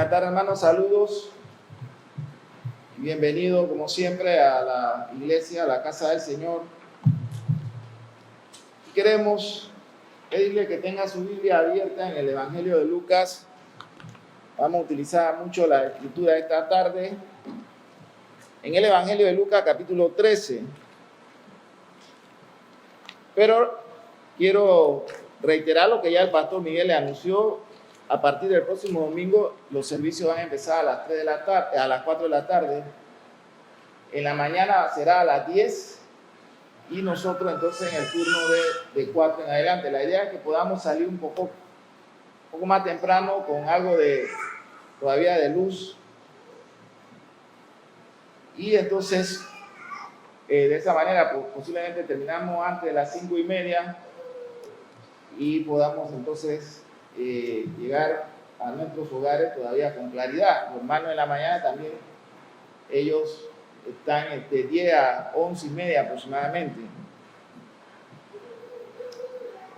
Buenas tardes, hermanos, saludos y bienvenido como siempre a la iglesia, a la casa del Señor. Queremos pedirle que tenga su Biblia abierta en el Evangelio de Lucas. Vamos a utilizar mucho la escritura esta tarde. En el Evangelio de Lucas, capítulo 13. Pero quiero reiterar lo que ya el pastor Miguel le anunció. A partir del próximo domingo, los servicios van a empezar a las 3 de la tarde, a las 4 de la tarde. En la mañana será a las 10 y nosotros entonces en el turno de 4 en adelante. La idea es que podamos salir un poco más temprano con algo todavía de luz. Y entonces, de esa manera, posiblemente terminamos antes de las 5:30 y podamos entonces llegar a nuestros hogares todavía con claridad. Los hermanos en la mañana también, ellos están de 10 a 11:30 aproximadamente.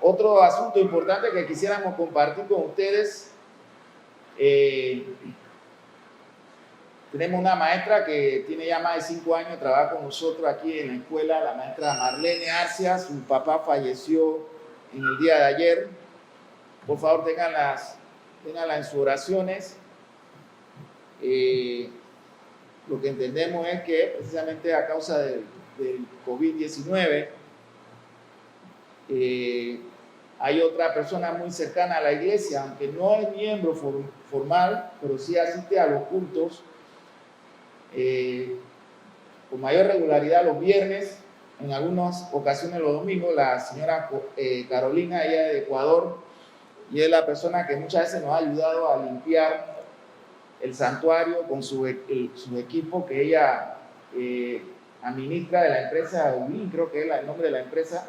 Otro asunto importante que quisiéramos compartir con ustedes, tenemos una maestra que tiene ya más de 5 años de trabajo con nosotros aquí en la escuela, la maestra Marlene Arcia. Su papá falleció en el día de ayer. Por favor, ténganlas en sus oraciones. Lo que entendemos es que precisamente a causa del COVID-19 hay otra persona muy cercana a la iglesia, aunque no es miembro formal, pero sí asiste a los cultos con mayor regularidad los viernes, en algunas ocasiones los domingos. La señora Carolina, ella es de Ecuador, y es la persona que muchas veces nos ha ayudado a limpiar el santuario con su equipo que ella administra de la empresa UNIN, creo que es el nombre de la empresa.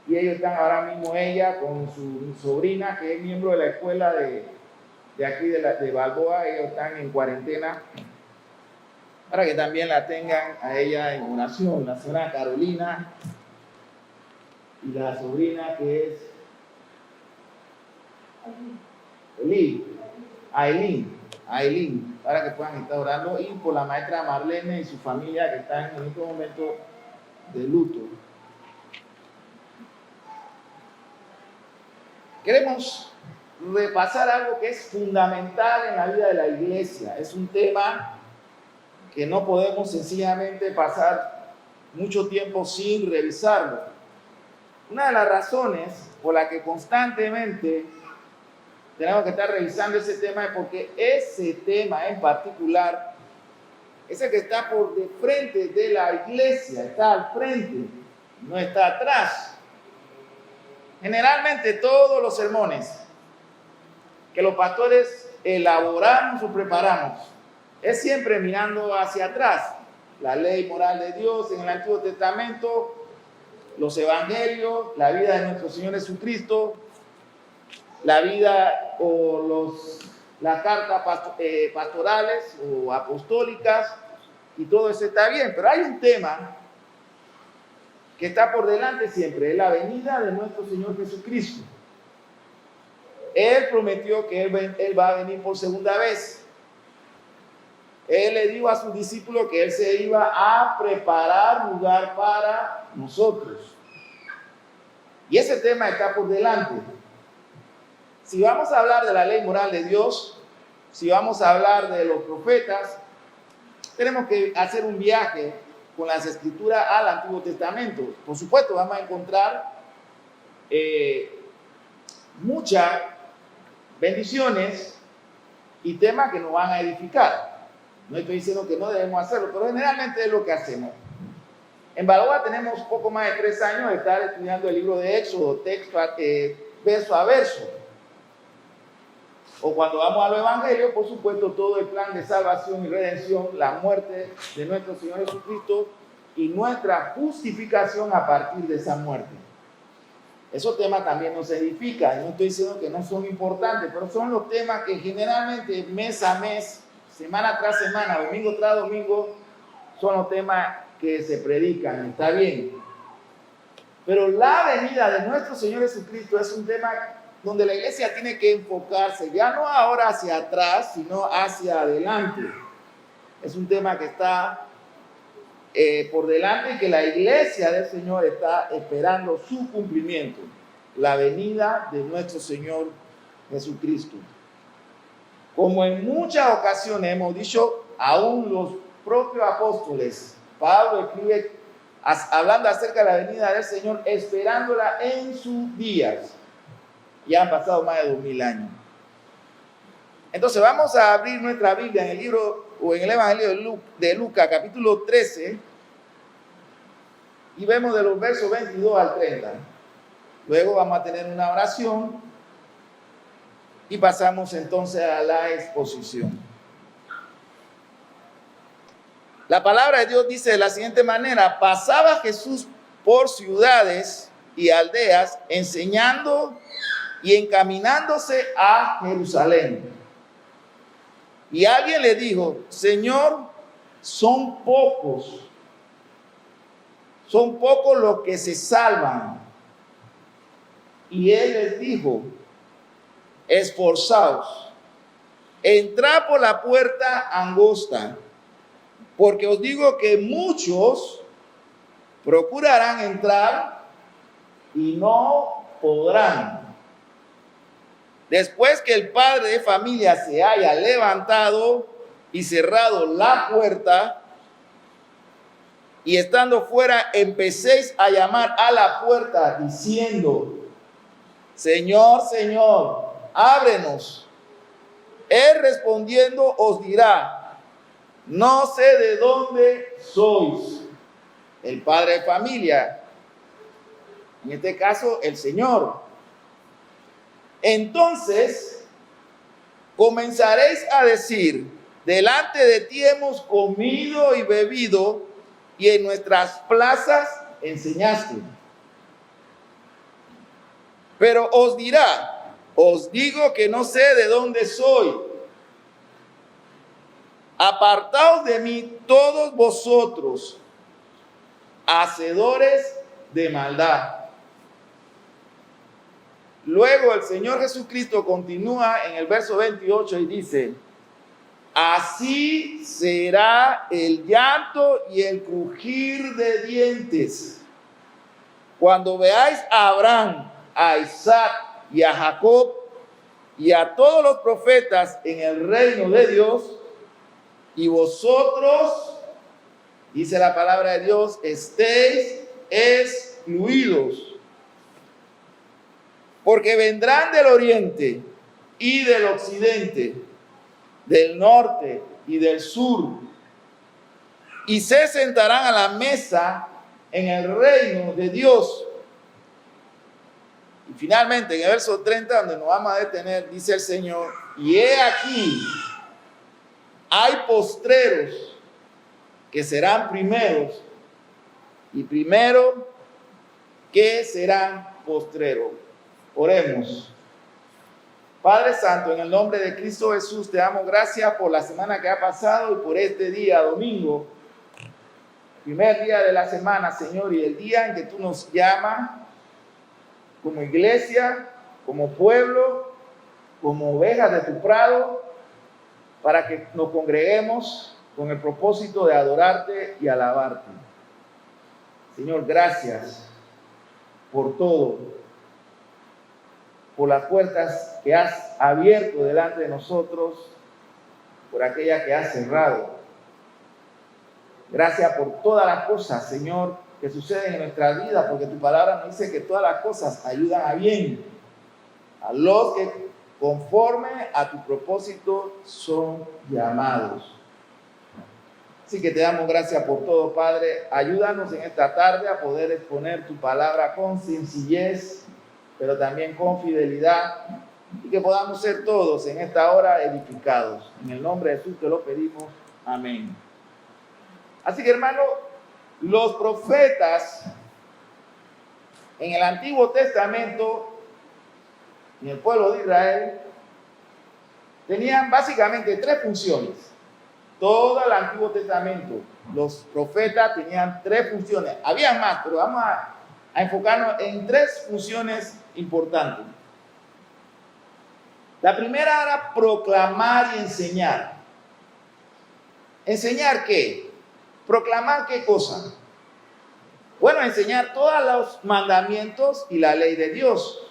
Y ellos están ahora mismo, ella con su sobrina, que es miembro de la escuela de aquí de Balboa. Ellos están en cuarentena para que también la tengan a ella en oración. La señora Carolina y la sobrina que es Aileen, para que puedan estar orando, y por la maestra Marlene y su familia que están en este momento de luto. Queremos repasar algo que es fundamental en la vida de la iglesia. Es un tema que no podemos sencillamente pasar mucho tiempo sin revisarlo. Una de las razones por la que constantemente tenemos que estar revisando ese tema es porque ese tema en particular es el que está por de frente de la iglesia, está al frente, no está atrás. Generalmente todos los sermones que los pastores elaboramos o preparamos es siempre mirando hacia atrás. La ley moral de Dios en el Antiguo Testamento, los evangelios, la vida de nuestro Señor Jesucristo, la vida o las cartas pastorales o apostólicas, y todo eso está bien, pero hay un tema que está por delante siempre, es la venida de nuestro Señor Jesucristo. Él prometió que Él va a venir por segunda vez. Él le dijo a sus discípulos que Él se iba a preparar lugar para nosotros. Y ese tema está por delante. Si vamos a hablar de la ley moral de Dios, si vamos a hablar de los profetas, tenemos que hacer un viaje con las escrituras al Antiguo Testamento. Por supuesto, vamos a encontrar muchas bendiciones y temas que nos van a edificar. No estoy diciendo que no debemos hacerlo, pero generalmente es lo que hacemos. En Balboa tenemos poco más de 3 años de estar estudiando el libro de Éxodo, texto verso a verso. O cuando vamos a los evangelios, por supuesto, todo el plan de salvación y redención, la muerte de nuestro Señor Jesucristo y nuestra justificación a partir de esa muerte. Esos temas también nos edifican. No estoy diciendo que no son importantes, pero son los temas que generalmente mes a mes, semana tras semana, domingo tras domingo, son los temas que se predican. Está bien. Pero la venida de nuestro Señor Jesucristo es un tema donde la iglesia tiene que enfocarse, ya no ahora hacia atrás, sino hacia adelante. Es un tema que está por delante y que la iglesia del Señor está esperando su cumplimiento, la venida de nuestro Señor Jesucristo. Como en muchas ocasiones hemos dicho, aún los propios apóstoles, Pablo escribe hablando acerca de la venida del Señor, esperándola en sus días. Ya han pasado más de 2000 años. Entonces vamos a abrir nuestra Biblia en el libro o en el Evangelio de Lucas, capítulo 13, y vemos de los versos 22 al 30. Luego vamos a tener una oración y pasamos entonces a la exposición. La palabra de Dios dice de la siguiente manera: pasaba Jesús por ciudades y aldeas, enseñando y encaminándose a Jerusalén. Y alguien le dijo: Señor, son pocos los que se salvan. Y él les dijo: esforzaos, entrad por la puerta angosta, porque os digo que muchos procurarán entrar y no podrán. Después que el padre de familia se haya levantado y cerrado la puerta, y estando fuera empecéis a llamar a la puerta diciendo: Señor, Señor, ábrenos. Él respondiendo os dirá: no sé de dónde sois. El padre de familia, en este caso el Señor. Entonces comenzaréis a decir: delante de ti hemos comido y bebido, y en nuestras plazas enseñaste. Pero os dirá: os digo que no sé de dónde soy. Apartaos de mí todos vosotros, hacedores de maldad. Luego el Señor Jesucristo continúa en el verso 28 y dice: así será el llanto y el crujir de dientes cuando veáis a Abraham, a Isaac y a Jacob y a todos los profetas en el reino de Dios, y vosotros, dice la palabra de Dios, estéis excluidos. Porque vendrán del oriente y del occidente, del norte y del sur, y se sentarán a la mesa en el reino de Dios. Y finalmente, en el verso 30, donde nos vamos a detener, dice el Señor: y he aquí, hay postreros que serán primeros, y primeros que serán postreros. Oremos. Padre Santo, en el nombre de Cristo Jesús, te damos gracias por la semana que ha pasado y por este día, domingo, primer día de la semana, Señor, y el día en que tú nos llamas como iglesia, como pueblo, como ovejas de tu prado, para que nos congreguemos con el propósito de adorarte y alabarte. Señor, gracias por todo, por las puertas que has abierto delante de nosotros, por aquellas que has cerrado. Gracias por todas las cosas, Señor, que suceden en nuestra vida, porque tu palabra nos dice que todas las cosas ayudan a bien, a los que conforme a tu propósito son llamados. Así que te damos gracias por todo, Padre. Ayúdanos en esta tarde a poder exponer tu palabra con sencillez, pero también con fidelidad, y que podamos ser todos en esta hora edificados. En el nombre de Jesús te lo pedimos. Amén. Así que, hermano, los profetas en el Antiguo Testamento, en el pueblo de Israel, tenían básicamente tres funciones. Todo el Antiguo Testamento, los profetas tenían tres funciones. Había más, pero vamos a enfocarnos en tres funciones importantes. La primera era proclamar y enseñar. ¿Enseñar qué? ¿Proclamar qué cosa? Bueno, enseñar todos los mandamientos y la ley de Dios.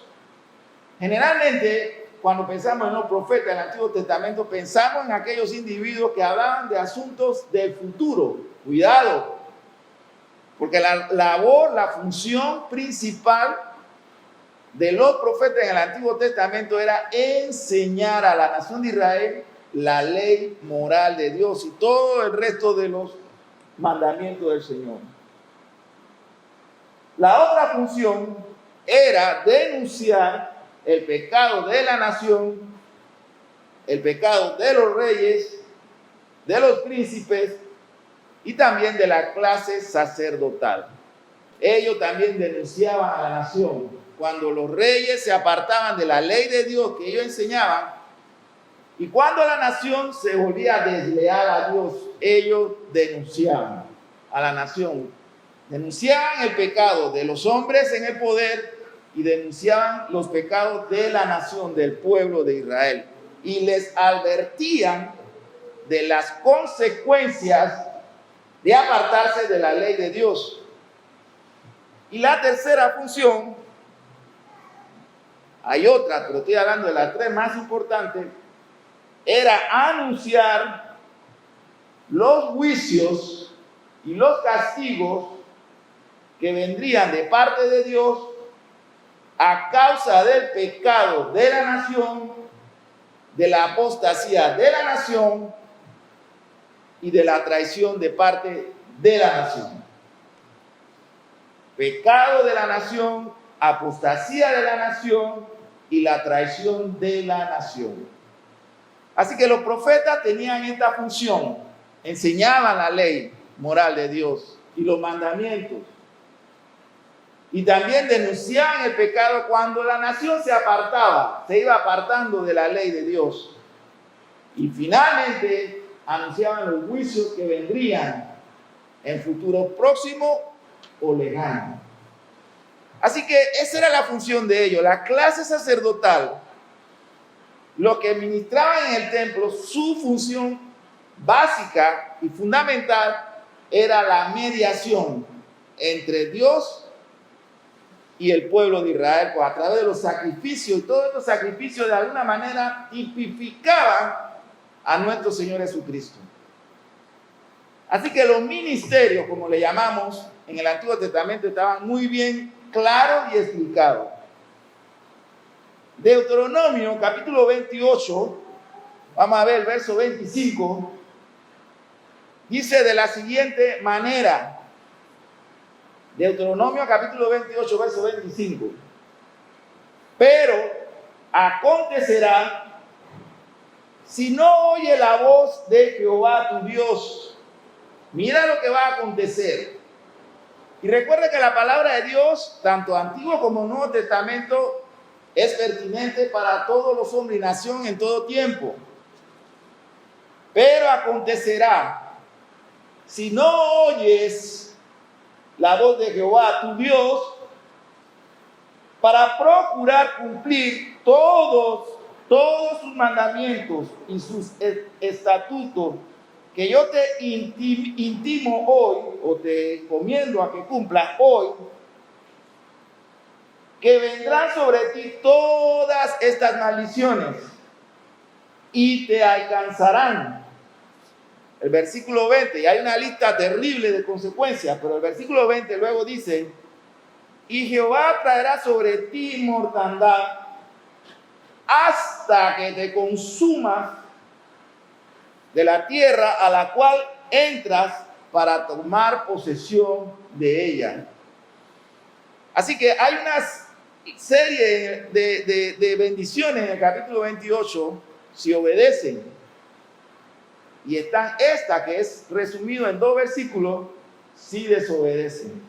Generalmente, cuando pensamos en los profetas del Antiguo Testamento, pensamos en aquellos individuos que hablaban de asuntos del futuro. Cuidado, porque la labor, la función principal de los profetas en el Antiguo Testamento era enseñar a la nación de Israel la ley moral de Dios y todo el resto de los mandamientos del Señor. La otra función era denunciar el pecado de la nación, el pecado de los reyes, de los príncipes y también de la clase sacerdotal. Ellos también denunciaban a la nación. Cuando los reyes se apartaban de la ley de Dios que ellos enseñaban, y cuando la nación se volvía desleal a Dios, ellos denunciaban a la nación. Denunciaban el pecado de los hombres en el poder y denunciaban los pecados de la nación, del pueblo de Israel. Y les advertían de las consecuencias de apartarse de la ley de Dios. Y la tercera función, hay otra, pero estoy hablando de las tres más importantes, era anunciar los juicios y los castigos que vendrían de parte de Dios a causa del pecado de la nación, de la apostasía de la nación y de la traición de parte de la nación. Pecado de la nación, apostasía de la nación y la traición de la nación. Así que los profetas tenían esta función, enseñaban la ley moral de Dios y los mandamientos. Y también denunciaban el pecado cuando la nación se apartaba, se iba apartando de la ley de Dios. Y finalmente anunciaban los juicios que vendrían en futuro próximo o lejano. Así que esa era la función de ellos, la clase sacerdotal. Los que ministraban en el templo, su función básica y fundamental era la mediación entre Dios y el pueblo de Israel, pues a través de los sacrificios, y todos estos sacrificios de alguna manera tipificaban a nuestro Señor Jesucristo. Así que los ministerios, como le llamamos en el Antiguo Testamento, estaban muy bien claros y explicados. Deuteronomio capítulo 28, vamos a ver el verso 25, dice de la siguiente manera. Deuteronomio capítulo 28, verso 25. Pero acontecerá, si no oye la voz de Jehová tu Dios, mira lo que va a acontecer. Y recuerda que la palabra de Dios, tanto Antiguo como Nuevo Testamento, es pertinente para todos los hombres y nación en todo tiempo. Pero acontecerá, si no oyes la voz de Jehová tu Dios, para procurar cumplir todos sus mandamientos y sus estatutos que yo te intimo hoy, o te encomiendo a que cumplas hoy, que vendrán sobre ti todas estas maldiciones y te alcanzarán. El versículo 20, y hay una lista terrible de consecuencias, pero el versículo 20 luego dice, y Jehová traerá sobre ti mortandad hasta que te consumas de la tierra a la cual entras para tomar posesión de ella. Así que hay una serie de bendiciones en el capítulo 28 si obedecen. Y están esta que es resumido en 2 versículos si desobedecen.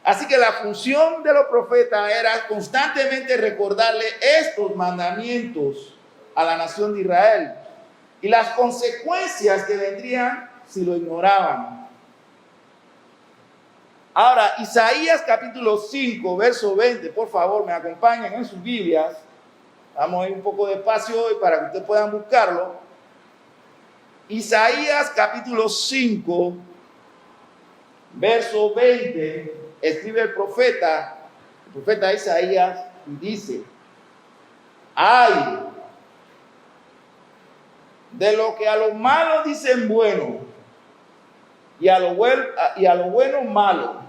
Así que la función de los profetas era constantemente recordarle estos mandamientos a la nación de Israel y las consecuencias que vendrían si lo ignoraban. Ahora, Isaías capítulo 5, verso 20, por favor, me acompañen en sus Biblias. Vamos a ir un poco despacio hoy para que ustedes puedan buscarlo. Isaías capítulo 5, verso 20, escribe el profeta Isaías, y dice: ay de lo que a los malos dicen bueno, y a lo bueno malo,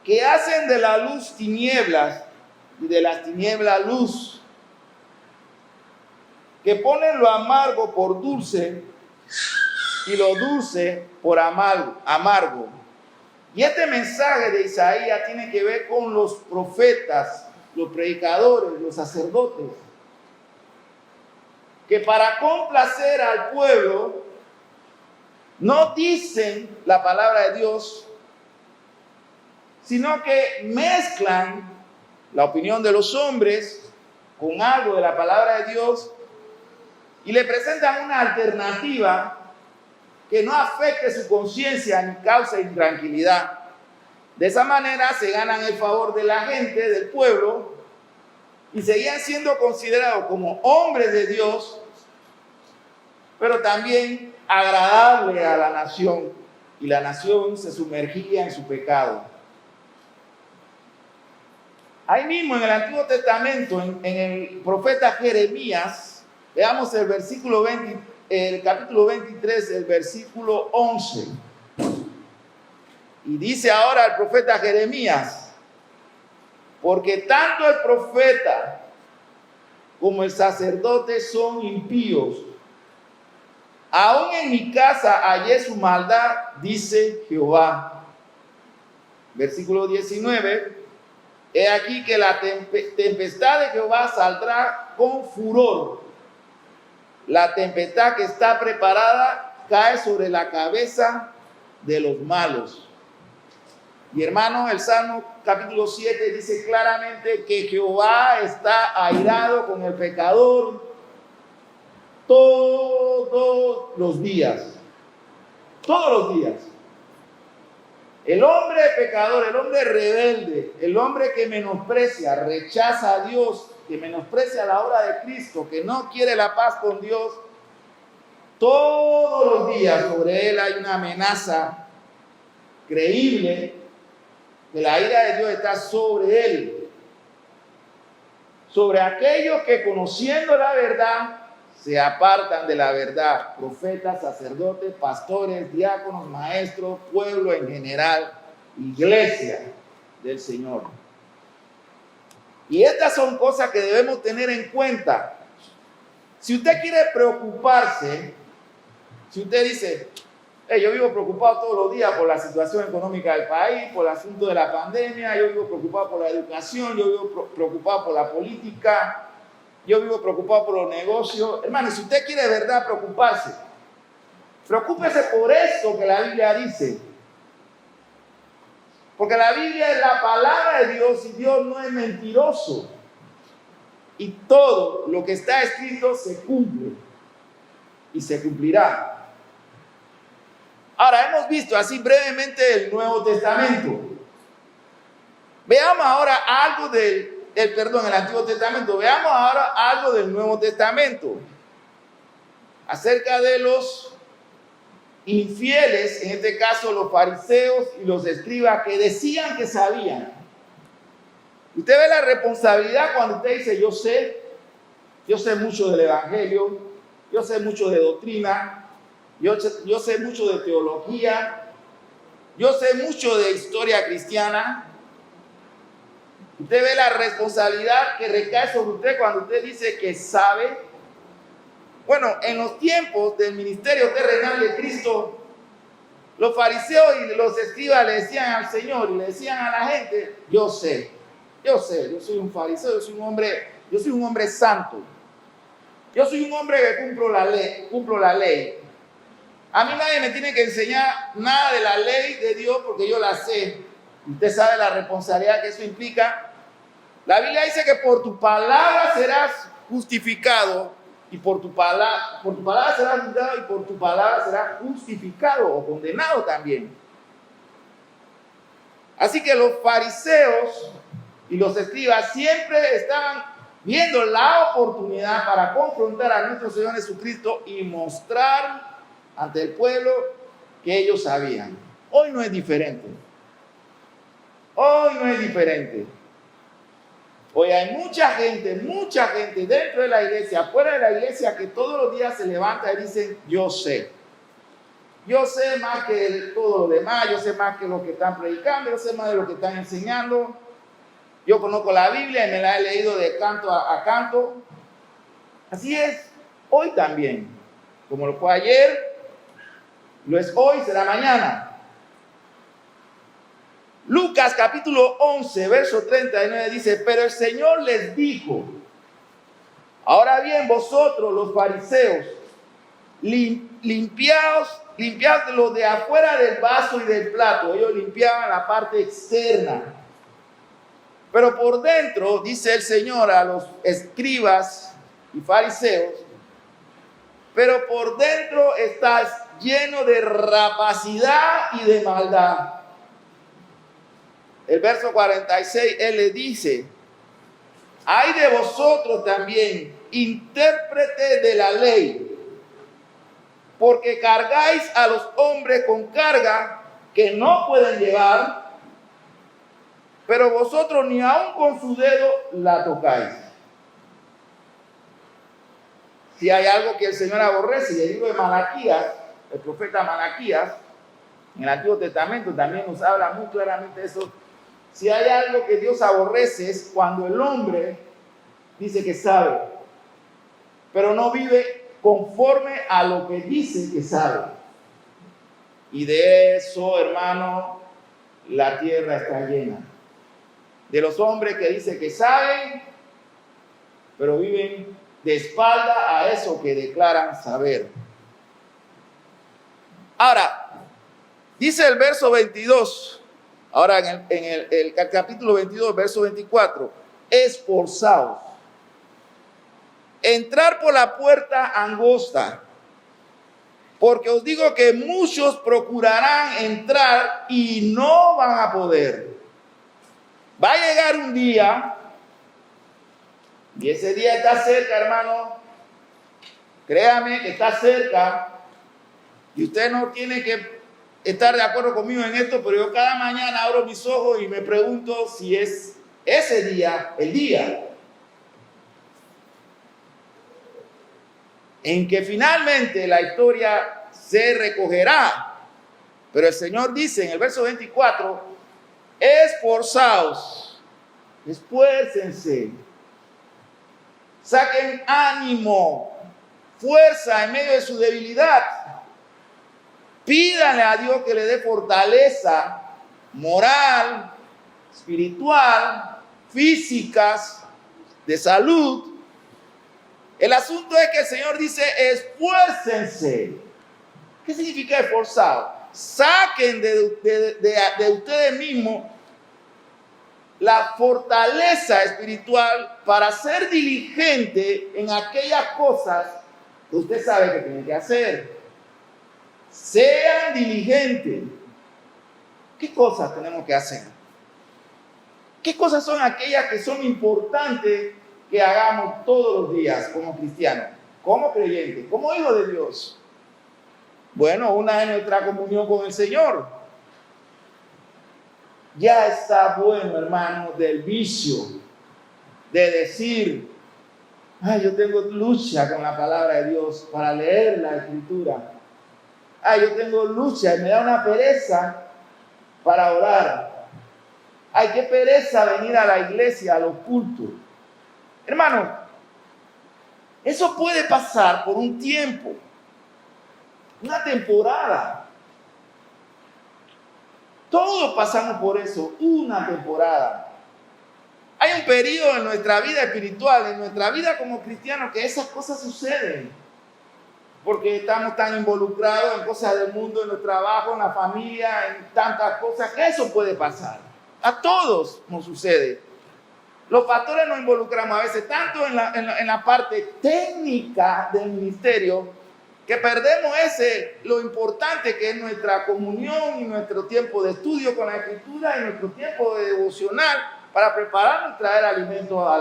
que hacen de la luz tinieblas y de las tinieblas luz, que ponen lo amargo por dulce y lo dulce por amargo. Y este mensaje de Isaías tiene que ver con los profetas, los predicadores, los sacerdotes, que para complacer al pueblo no dicen la palabra de Dios, sino que mezclan la opinión de los hombres con algo de la palabra de Dios y le presentan una alternativa que no afecte su conciencia ni cause intranquilidad. De esa manera se ganan el favor de la gente, del pueblo, y seguían siendo considerados como hombres de Dios, pero también agradable a la nación, y la nación se sumergía en su pecado. Ahí mismo en el Antiguo Testamento, en el profeta Jeremías, veamos el versículo 20, el capítulo 23, el versículo 11. Y dice ahora el profeta Jeremías: porque tanto el profeta como el sacerdote son impíos, aún en mi casa hallé su maldad, dice Jehová. Versículo 19. He aquí que la tempestad de Jehová saldrá con furor. La tempestad que está preparada cae sobre la cabeza de los malos. Y hermanos, el Salmo capítulo 7 dice claramente que Jehová está airado con el pecador todos los días. Todos los días. El hombre pecador, el hombre rebelde, el hombre que menosprecia, rechaza a Dios, que menosprecia la obra de Cristo, que no quiere la paz con Dios, todos los días sobre él hay una amenaza creíble que la ira de Dios está sobre él, sobre aquellos que conociendo la verdad se apartan de la verdad: profetas, sacerdotes, pastores, diáconos, maestros, pueblo en general, iglesia del Señor. Y estas son cosas que debemos tener en cuenta. Si usted quiere preocuparse, si usted dice: yo vivo preocupado todos los días por la situación económica del país, por el asunto de la pandemia, yo vivo preocupado por la educación, yo vivo preocupado por la política, yo vivo preocupado por los negocios. Hermano, si usted quiere de verdad preocuparse, preocúpese por esto que la Biblia dice. Porque la Biblia es la palabra de Dios y Dios no es mentiroso. Y todo lo que está escrito se cumple y se cumplirá. Ahora, hemos visto así brevemente el Nuevo Testamento. Veamos ahora algo el Antiguo Testamento. Veamos ahora algo del Nuevo Testamento. Acerca de los infieles, en este caso los fariseos y los escribas, que decían que sabían. Usted ve la responsabilidad cuando usted dice: yo sé mucho del evangelio, yo sé mucho de doctrina, yo sé mucho de teología, yo sé mucho de historia cristiana. Usted ve la responsabilidad que recae sobre usted cuando usted dice que sabe. Bueno, en los tiempos del ministerio terrenal de Cristo, los fariseos y los escribas le decían al Señor y le decían a la gente: yo sé, yo soy un fariseo, yo soy un hombre santo, yo soy un hombre que cumplo la ley. A mí nadie me tiene que enseñar nada de la ley de Dios porque yo la sé. Usted sabe la responsabilidad que eso implica. La Biblia dice que por tu palabra serás justificado, y por tu palabra serás juzgado, y por tu palabra serás justificado o condenado también. Así que los fariseos y los escribas siempre estaban viendo la oportunidad para confrontar a nuestro Señor Jesucristo y mostrar ante el pueblo que ellos sabían. Hoy no es diferente. Hoy no es diferente. Hoy hay mucha gente dentro de la iglesia, afuera de la iglesia, que todos los días se levanta y dicen, yo sé. Yo sé más que todo lo demás, yo sé más que lo que están predicando, yo sé más de lo que están enseñando. Yo conozco la Biblia y me la he leído de canto a canto. Así es, hoy también. Como lo fue ayer, lo es hoy, será mañana. Lucas capítulo 11, verso 39 dice, pero el Señor les dijo, ahora bien vosotros los fariseos, limpiaos lo de afuera del vaso y del plato. Ellos limpiaban la parte externa. Pero por dentro, dice el Señor a los escribas y fariseos, pero por dentro estás lleno de rapacidad y de maldad. El verso 46, él le dice, ay de vosotros también, intérpretes de la ley, porque cargáis a los hombres con carga que no pueden llevar, pero vosotros ni aun con su dedo la tocáis. Si hay algo que el Señor aborrece, y el libro de Malaquías, el profeta Malaquías, en el Antiguo Testamento también nos habla muy claramente de eso. Si hay algo que Dios aborrece es cuando el hombre dice que sabe, pero no vive conforme a lo que dice que sabe. Y de eso, hermano, la tierra está llena. De los hombres que dicen que saben, pero viven de espalda a eso que declaran saber. Ahora, dice el verso 22, ahora en el capítulo 22, verso 24, esforzaos, entrar por la puerta angosta, porque os digo que muchos procurarán entrar y no van a poder. Va a llegar un día, y ese día está cerca, hermano, créame que está cerca, y usted no tiene que estar de acuerdo conmigo en esto, pero yo cada mañana abro mis ojos y me pregunto si es ese día, el día en que finalmente la historia se recogerá. Pero el Señor dice en el verso 24, esforzaos, esfuércense, saquen ánimo, fuerza en medio de su debilidad. Pídanle a Dios que le dé fortaleza moral, espiritual, físicas, de salud. El asunto es que el Señor dice, esfuércense. ¿Qué significa esforzado? Saquen de ustedes mismos la fortaleza espiritual para ser diligente en aquellas cosas que usted sabe que tiene que hacer. Sean diligentes. ¿Qué cosas tenemos que hacer? ¿Qué cosas son aquellas que son importantes que hagamos todos los días como cristianos, como creyentes, como hijos de Dios? Bueno, una es nuestra comunión con el Señor. Ya está bueno, hermano, del vicio de decir, ay, yo tengo lucha con la palabra de Dios para leer la Escritura. Ay, yo tengo lucha y me da una pereza para orar. Ay, qué pereza venir a la iglesia, a los cultos. Hermano, eso puede pasar por un tiempo, una temporada. Todos pasamos por eso, una temporada. Hay un periodo en nuestra vida espiritual, en nuestra vida como cristianos, que esas cosas suceden. Porque estamos tan involucrados en cosas del mundo, en el trabajo, en la familia, en tantas cosas, que eso puede pasar. A todos nos sucede. Los pastores nos involucramos a veces tanto en la parte técnica del ministerio, que perdemos lo importante que es nuestra comunión y nuestro tiempo de estudio con la Escritura y nuestro tiempo de devocional para prepararnos y traer alimento a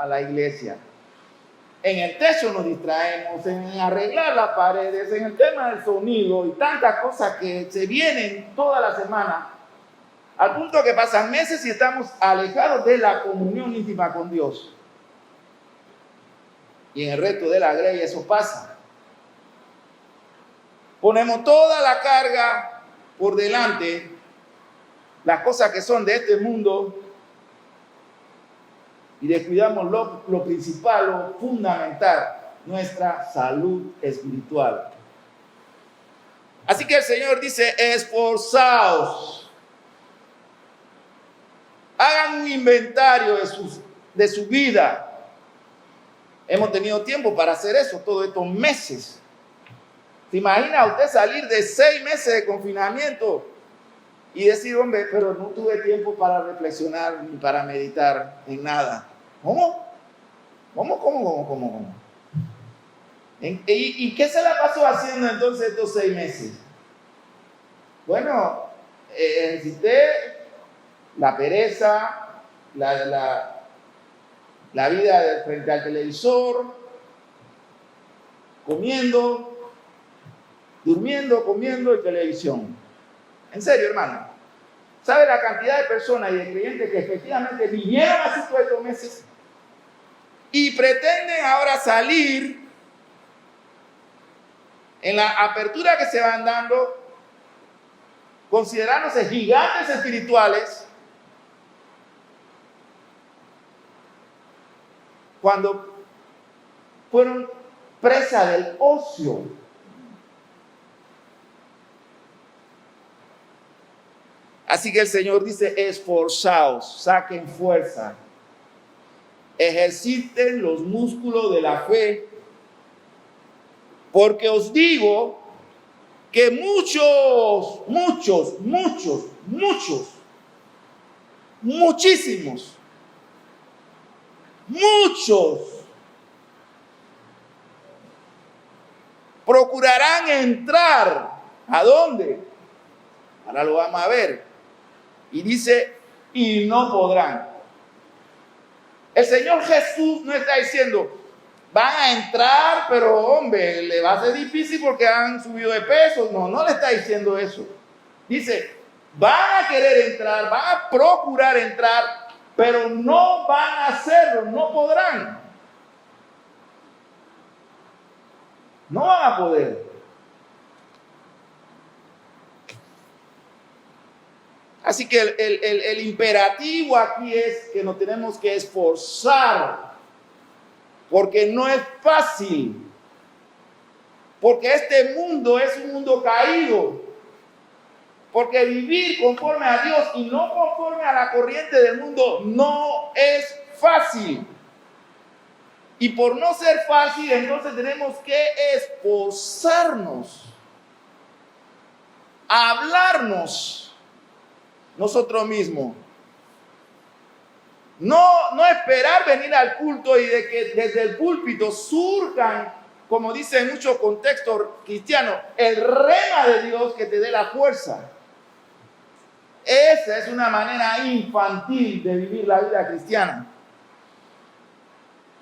la iglesia. En el techo nos distraemos, en arreglar las paredes, en el tema del sonido y tantas cosas que se vienen toda la semana, al punto que pasan meses y estamos alejados de la comunión íntima con Dios. Y en el resto de la grey eso pasa. Ponemos toda la carga por delante, las cosas que son de este mundo, y descuidamos lo principal, lo fundamental, nuestra salud espiritual. Así que el Señor dice, esforzaos, hagan un inventario de su vida. Hemos tenido tiempo para hacer eso todos estos meses. ¿Se imagina usted salir de 6 meses de confinamiento y decir, hombre, pero no tuve tiempo para reflexionar ni para meditar en nada? ¿Cómo? ¿Y qué se la pasó haciendo entonces estos 6 meses? Bueno, ejercité la pereza, la vida frente al televisor, comiendo, durmiendo, comiendo y televisión. En serio, hermano. ¿Sabe la cantidad de personas y de creyentes que efectivamente vivieron así todos estos meses y pretenden ahora salir en la apertura que se van dando, considerándose gigantes espirituales, cuando fueron presa del ocio? Así que el Señor dice, esforzaos, saquen fuerza, ejerciten los músculos de la fe, porque os digo que muchísimos procurarán entrar. ¿A dónde? Ahora lo vamos a ver. Y dice, y no podrán. El Señor Jesús no está diciendo, van a entrar, pero hombre, le va a ser difícil porque han subido de peso. No le está diciendo eso. Dice, van a querer entrar, van a procurar entrar, pero no van a hacerlo, no podrán. No van a poder. Así que el imperativo aquí es que nos tenemos que esforzar, porque no es fácil, porque este mundo es un mundo caído, porque vivir conforme a Dios y no conforme a la corriente del mundo no es fácil. Y por no ser fácil, entonces tenemos que esforzarnos, hablarnos nosotros mismos. No esperar venir al culto y de que desde el púlpito surjan, como dice en muchos contextos cristianos, el rema de Dios que te dé la fuerza. Esa es una manera infantil de vivir la vida cristiana.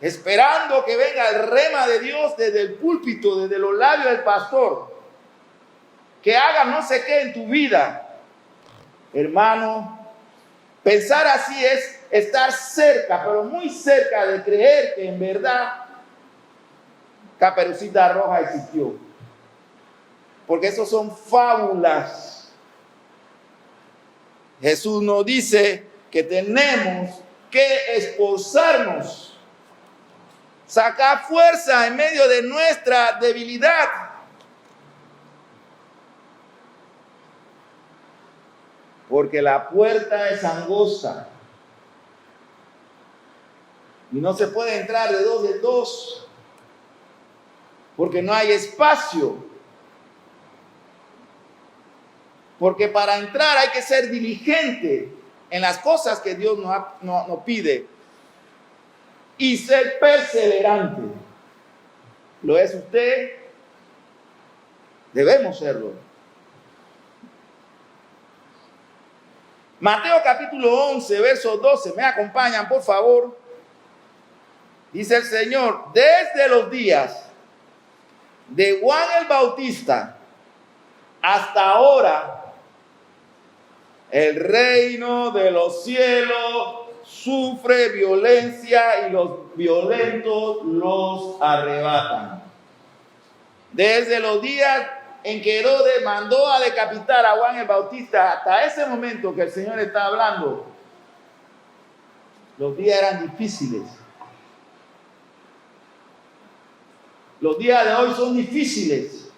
Esperando que venga el rema de Dios desde el púlpito, desde los labios del pastor, que haga no sé qué en tu vida. Hermano, pensar así es estar cerca, pero muy cerca de creer que en verdad Caperucita Roja existió. Porque esos son fábulas. Jesús nos dice que tenemos que esforzarnos, sacar fuerza en medio de nuestra debilidad. Porque la puerta es angosta y no se puede entrar de dos en dos, porque no hay espacio. Porque para entrar hay que ser diligente en las cosas que Dios nos pide y ser perseverante. ¿Lo es usted? Debemos serlo. Mateo capítulo 11, verso 12. ¿Me acompañan, por favor? Dice el Señor, desde los días de Juan el Bautista hasta ahora, el reino de los cielos sufre violencia y los violentos los arrebatan. Desde los días en que Herodes mandó a decapitar a Juan el Bautista hasta ese momento que el Señor está hablando, los días eran difíciles. Los días de hoy son difíciles.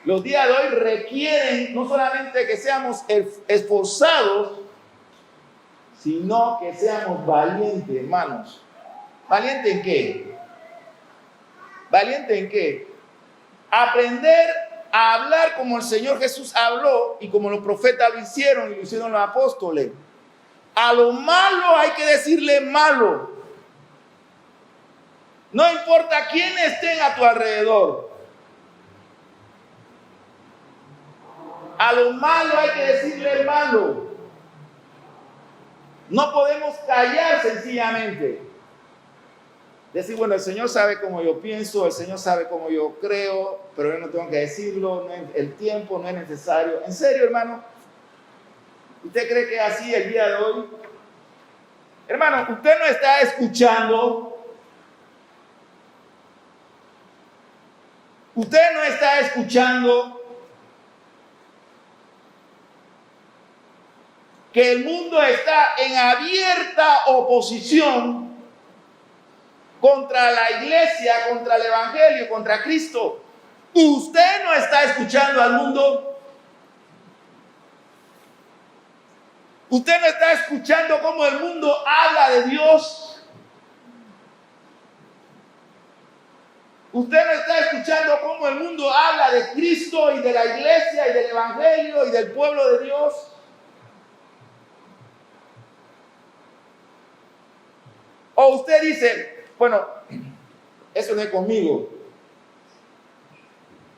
Los días de hoy requieren no solamente que seamos esforzados, sino que seamos valientes, hermanos. ¿Valiente en qué? ¿Valiente en qué? Aprender a hablar como el Señor Jesús habló y como los profetas lo hicieron y lo hicieron los apóstoles. A lo malo hay que decirle malo. No importa quién estén a tu alrededor. A lo malo hay que decirle malo. No podemos callar sencillamente. Decir, bueno, el Señor sabe cómo yo pienso, el Señor sabe cómo yo creo, pero yo no tengo que decirlo, no es, el tiempo no es necesario. ¿En serio, hermano? ¿Usted cree que es así el día de hoy? Hermano, usted no está escuchando. Usted no está escuchando que el mundo está en abierta oposición contra la iglesia, contra el evangelio, contra Cristo. Usted no está escuchando al mundo. Usted no está escuchando cómo el mundo habla de Dios. Usted no está escuchando cómo el mundo habla de Cristo y de la iglesia y del evangelio y del pueblo de Dios. O usted dice, bueno, eso no es conmigo.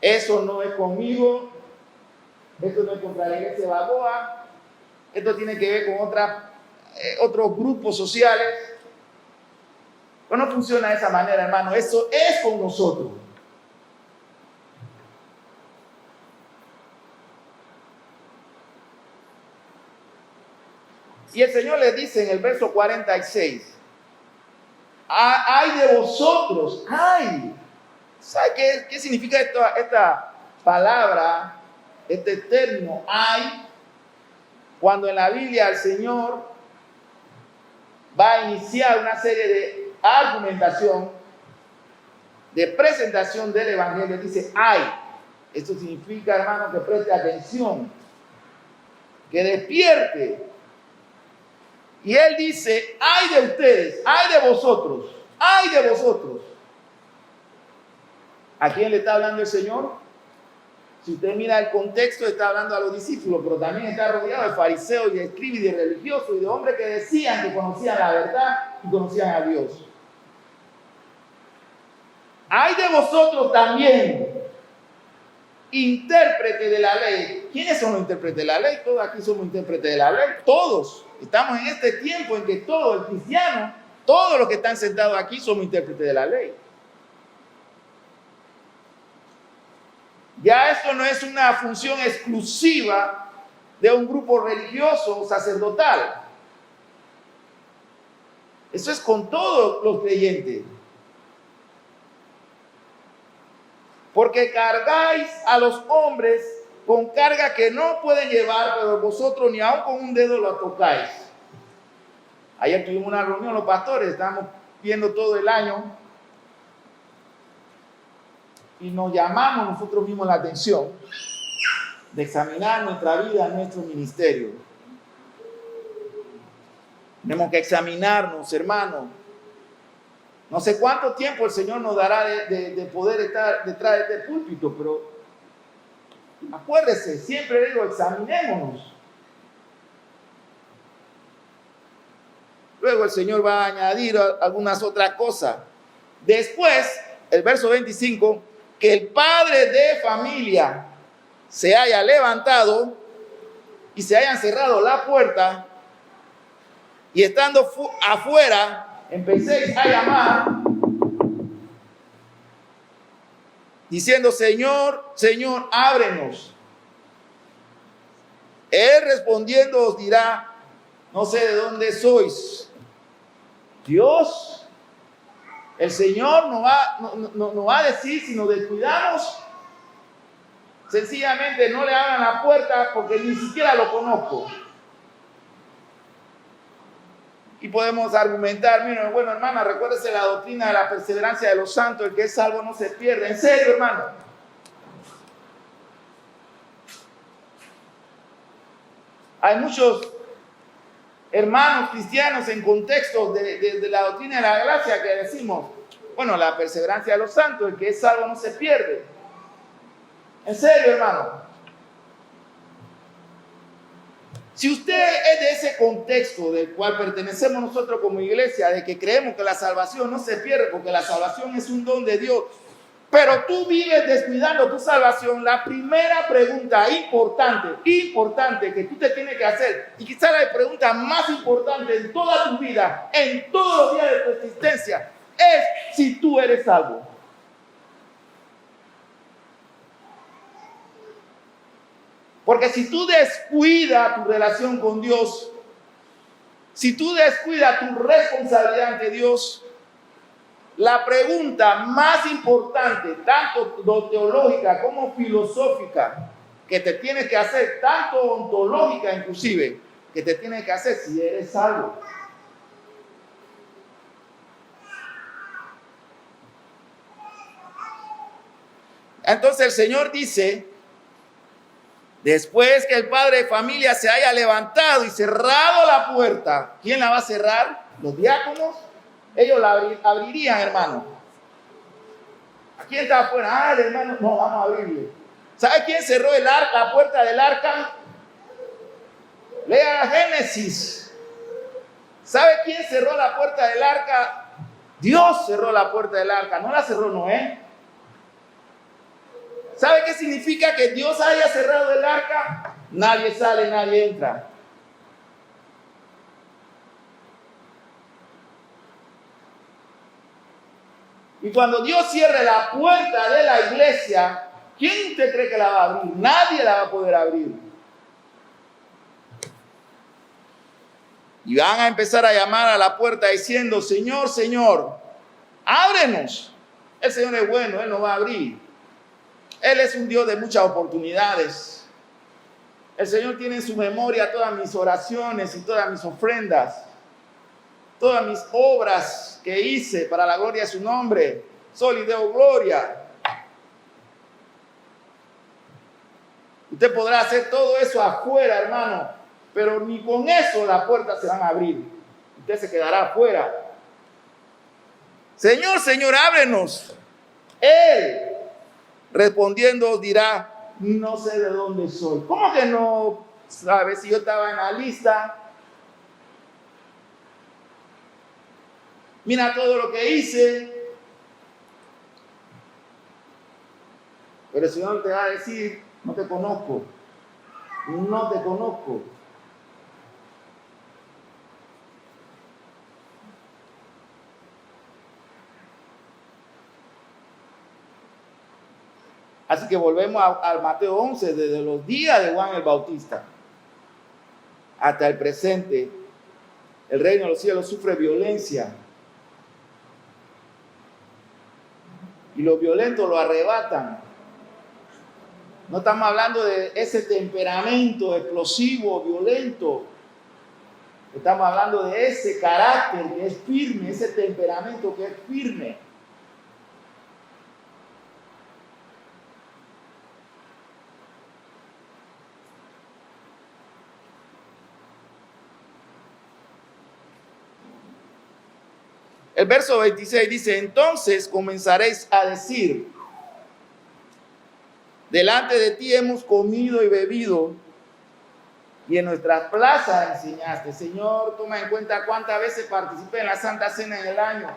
Eso no es conmigo. Esto no es contra la iglesia de Balboa. Esto tiene que ver con otros grupos sociales. Pero no funciona de esa manera, hermano. Eso es con nosotros. Y el Señor les dice en el verso 46, ¡ay de vosotros! ¡Ay! ¿Sabe qué significa esta palabra, este término, ay? Cuando en la Biblia el Señor va a iniciar una serie de argumentación, de presentación del Evangelio, dice, ay. Esto significa, hermano, que preste atención, que despierte. Y Él dice, ay de ustedes, ay de vosotros, ay de vosotros. ¿A quién le está hablando el Señor? Si usted mira el contexto, está hablando a los discípulos, pero también está rodeado de fariseos y de escribas y de religiosos y de hombres que decían que conocían la verdad y conocían a Dios. Hay de vosotros también, intérpretes de la ley. ¿Quiénes son los intérpretes de la ley? Todos aquí somos intérpretes de la ley, todos. Estamos en este tiempo en que todo el cristiano, todos los que están sentados aquí somos intérpretes de la ley. Ya esto no es una función exclusiva de un grupo religioso o sacerdotal. Eso es con todos los creyentes. Porque cargáis a los hombres con carga que no pueden llevar, pero vosotros ni aun con un dedo lo tocáis. Ayer tuvimos una reunión los pastores, estábamos viendo todo el año y nos llamamos nosotros mismos la atención de examinar nuestra vida, nuestro ministerio. Tenemos que examinarnos, hermanos. No sé cuánto tiempo el Señor nos dará de poder estar detrás de este púlpito, pero acuérdese, siempre digo, examinémonos. Luego el Señor va a añadir algunas otras cosas. Después, el verso 25, que el padre de familia se haya levantado y se hayan cerrado la puerta, y estando afuera, empecéis a llamar, diciendo: Señor, Señor, ábrenos. Él respondiendo os dirá: no sé de dónde sois. Dios, el Señor no va a decir si nos descuidamos. Sencillamente no le abran la puerta porque ni siquiera lo conozco. Y podemos argumentar: miren, bueno, hermana, recuérdese la doctrina de la perseverancia de los santos, el que es salvo no se pierde. En serio, hermano. Hay muchos hermanos cristianos en contextos de la doctrina de la gracia que decimos: bueno, la perseverancia de los santos, el que es salvo no se pierde. En serio, hermano. Si usted es de ese contexto del cual pertenecemos nosotros como iglesia, de que creemos que la salvación no se pierde porque la salvación es un don de Dios, pero tú vives descuidando tu salvación, la primera pregunta importante que tú te tienes que hacer, y quizá la pregunta más importante en toda tu vida, en todos los días de tu existencia, es si tú eres salvo. Porque si tú descuidas tu relación con Dios, si tú descuidas tu responsabilidad ante Dios, la pregunta más importante, tanto teológica como filosófica, que te tienes que hacer, tanto ontológica inclusive, que te tienes que hacer si eres salvo. Entonces el Señor dice: después que el padre de familia se haya levantado y cerrado la puerta, ¿quién la va a cerrar? ¿Los diáconos? Ellos la abrirían, hermano. ¿A quién está afuera? Ah, el hermano, no, vamos a abrirle. ¿Sabe quién cerró la puerta del arca? Lea Génesis. ¿Sabe quién cerró la puerta del arca? Dios cerró la puerta del arca, no la cerró Noé. ¿Sabe qué significa que Dios haya cerrado el arca? Nadie sale, nadie entra. Y cuando Dios cierre la puerta de la iglesia, ¿quién usted cree que la va a abrir? Nadie la va a poder abrir. Y van a empezar a llamar a la puerta diciendo: Señor, Señor, ábrenos. El Señor es bueno, Él nos va a abrir. Él es un Dios de muchas oportunidades. El Señor tiene en su memoria todas mis oraciones y todas mis ofrendas, todas mis obras que hice para la gloria de su nombre. Sol y Deo gloria. Usted podrá hacer todo eso afuera, hermano, pero ni con eso las puertas se van a abrir. Usted se quedará afuera. Señor, Señor, ábrenos. Él, respondiendo, os dirá: no sé de dónde soy. ¿Cómo que no sabe si yo estaba en la lista? Mira todo lo que hice. Pero el Señor te va a decir: no te conozco. No te conozco. Así que volvemos al Mateo 11, desde los días de Juan el Bautista hasta el presente. El reino de los cielos sufre violencia y los violentos lo arrebatan. No estamos hablando de ese temperamento explosivo, violento. Estamos hablando de ese carácter que es firme, ese temperamento que es firme. El verso 26 dice: entonces comenzaréis a decir: delante de ti hemos comido y bebido, y en nuestras plazas enseñaste. Señor, toma en cuenta cuántas veces participé en la Santa Cena en el año.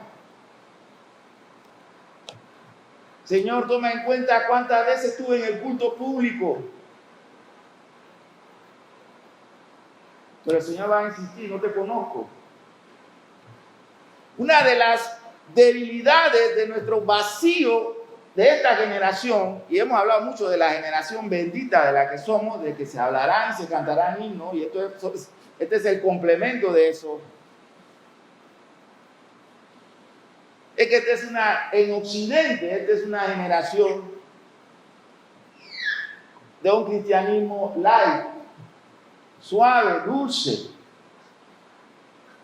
Señor, toma en cuenta cuántas veces estuve en el culto público. Pero el Señor va a insistir, no te conozco. Una de las debilidades de nuestro vacío de esta generación, y hemos hablado mucho de la generación bendita de la que somos, de que se hablarán y se cantarán himnos, y este es el complemento de eso, es que en Occidente, esta es una generación de un cristianismo light, suave, dulce.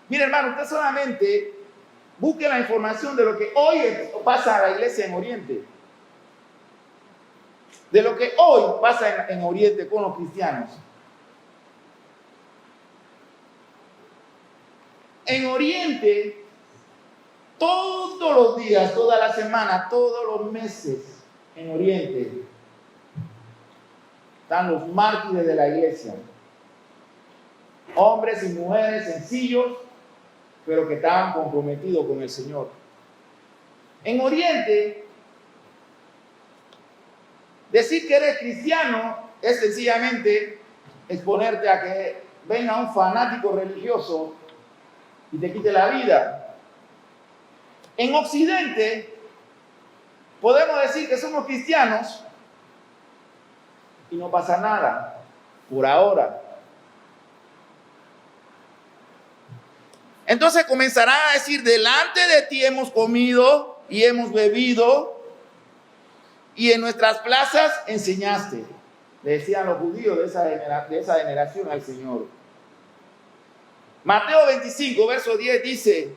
Mire, hermano, usted solamente busque la información de lo que hoy pasa a la iglesia en Oriente. De lo que hoy pasa en Oriente con los cristianos. En Oriente, todos los días, toda la semana, todos los meses, en Oriente, están los mártires de la iglesia. Hombres y mujeres sencillos, pero que estaban comprometidos con el Señor. En Oriente, decir que eres cristiano es sencillamente exponerte a que venga un fanático religioso y te quite la vida. En Occidente, podemos decir que somos cristianos y no pasa nada, por ahora. Entonces comenzarán a decir, delante de ti hemos comido y hemos bebido, y en nuestras plazas enseñaste. Le decían los judíos de esa generación al Señor. Mateo 25, verso 10 dice,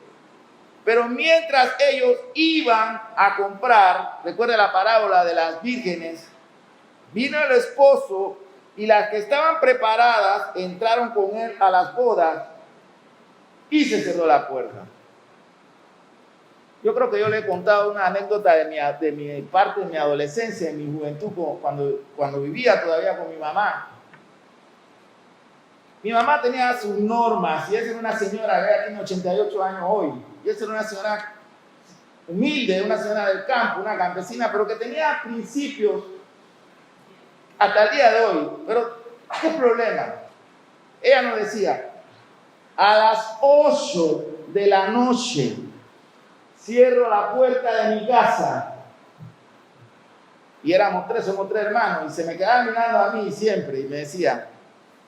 pero mientras ellos iban a comprar, recuerda la parábola de las vírgenes, vino el esposo y las que estaban preparadas entraron con él a las bodas y se cerró la puerta. Yo creo que yo le he contado una anécdota de mi parte de mi adolescencia, en mi juventud, cuando vivía todavía con mi mamá. Mi mamá tenía sus normas, y esa era una señora, ella tiene 88 años hoy, y esa era una señora humilde, una señora del campo, una campesina, pero que tenía principios hasta el día de hoy. Pero, ¿qué problema? Ella nos decía, a las 8 de la noche cierro la puerta de mi casa. Y somos tres hermanos, y se me quedaba mirando a mí siempre, y me decía,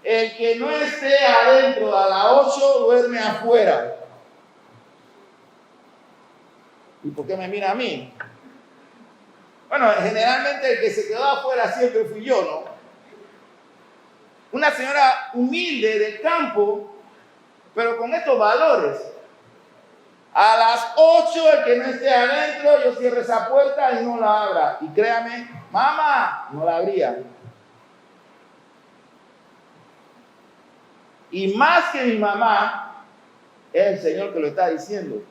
el que no esté adentro a las 8 duerme afuera. ¿Y por qué me mira a mí? Bueno, generalmente el que se quedó afuera siempre fui yo, ¿no? Una señora humilde del campo, pero con estos valores. A las 8 el que no esté adentro, yo cierro esa puerta y no la abra. Y créame, mamá, no la abría. Y más que mi mamá, es el Señor que lo está diciendo.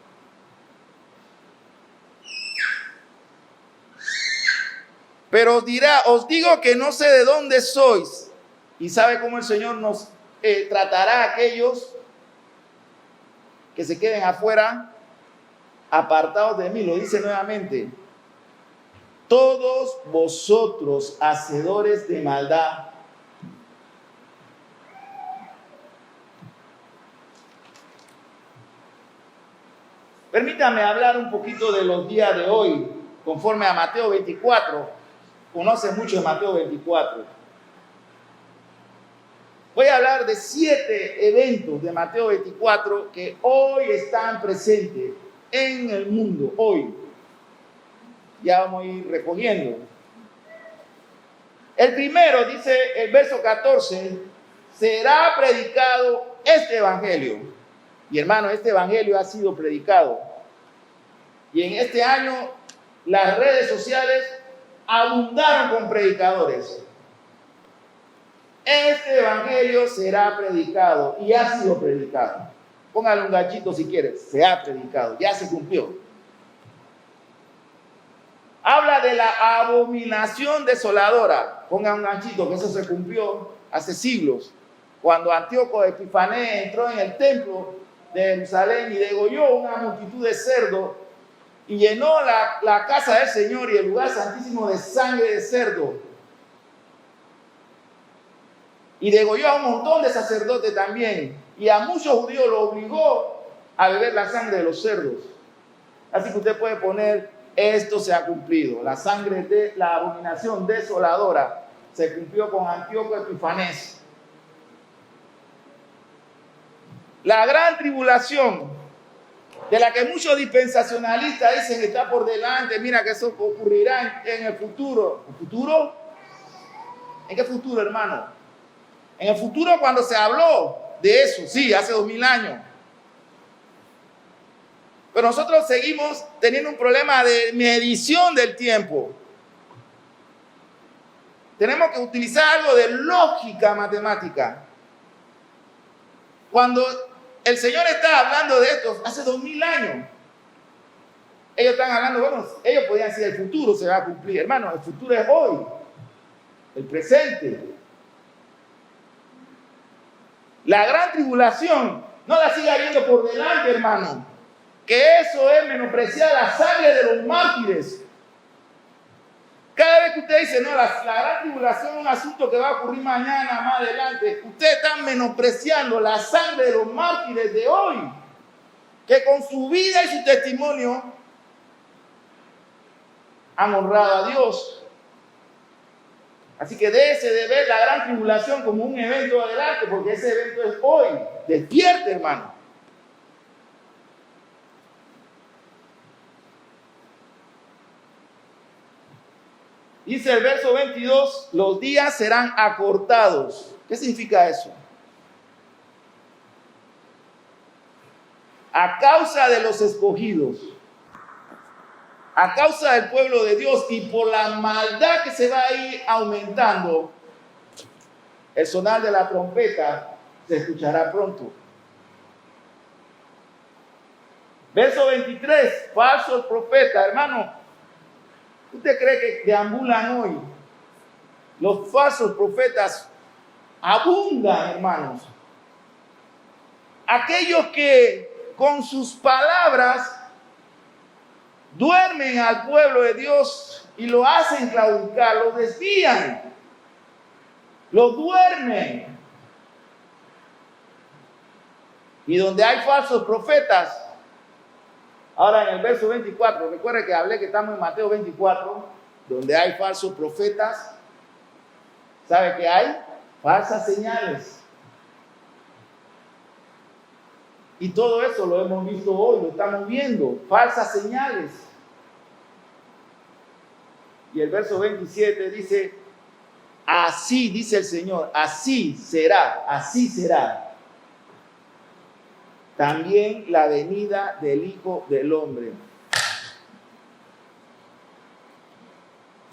Pero os digo que no sé de dónde sois. Y sabe cómo el Señor nos tratará a aquellos que se queden afuera, apartados de mí. Lo dice nuevamente. Todos vosotros, hacedores de maldad, permítame hablar un poquito de los días de hoy, conforme a Mateo 24. Conoce mucho de Mateo 24. Voy a hablar de 7 eventos de Mateo 24 que hoy están presentes en el mundo, hoy. Ya vamos a ir recogiendo. El primero, dice el verso 14, será predicado este evangelio. Y hermano, este evangelio ha sido predicado. Y en este año las redes sociales abundaron con predicadores. Este evangelio será predicado y ha sido predicado. Póngale un ganchito si quieres. Se ha predicado, ya se cumplió. Habla de la abominación desoladora. Ponga un ganchito, que eso se cumplió hace siglos. Cuando Antíoco Epifanés entró en el templo de Jerusalén y degolló una multitud de cerdos y llenó la casa del Señor y el lugar santísimo de sangre de cerdo. Y degolló a un montón de sacerdotes también. Y a muchos judíos los obligó a beber la sangre de los cerdos. Así que usted puede poner, esto se ha cumplido. La sangre de la abominación desoladora se cumplió con Antíoco Epifanes. La gran tribulación, de la que muchos dispensacionalistas dicen que está por delante, mira que eso ocurrirá en el futuro. ¿El futuro? ¿En qué futuro, hermano? En el futuro, cuando se habló de eso, sí, hace 2000 años. Pero nosotros seguimos teniendo un problema de medición del tiempo. Tenemos que utilizar algo de lógica matemática. Cuando el Señor está hablando de esto hace 2000 años, ellos están hablando, bueno, ellos podían decir el futuro se va a cumplir. Hermano, el futuro es hoy, el presente. La gran tribulación no la siga viendo por delante, hermano, que eso es menospreciar la sangre de los mártires. Cada vez que usted dice, no, la gran tribulación es un asunto que va a ocurrir mañana, más adelante, usted está menospreciando la sangre de los mártires de hoy, que con su vida y su testimonio han honrado a Dios. Así que déjese de ver la gran tribulación como un evento adelante, porque ese evento es hoy. Despierte, hermano. Dice el verso 22, los días serán acortados. ¿Qué significa eso? A causa de los escogidos, a causa del pueblo de Dios y por la maldad que se va a ir aumentando, el sonar de la trompeta se escuchará pronto. Verso 23, falsos profetas, hermano. ¿Usted cree que deambulan hoy? Los falsos profetas abundan, hermanos. Aquellos que con sus palabras duermen al pueblo de Dios y lo hacen claudicar, lo desvían, lo duermen. Y donde hay falsos profetas, ahora en el verso 24, recuerde que hablé que estamos en Mateo 24, donde hay falsos profetas, ¿sabe qué hay? Falsas señales. Y todo eso lo hemos visto hoy, lo estamos viendo, falsas señales. Y el verso 27 dice, así dice el Señor, así será. También la venida del Hijo del Hombre.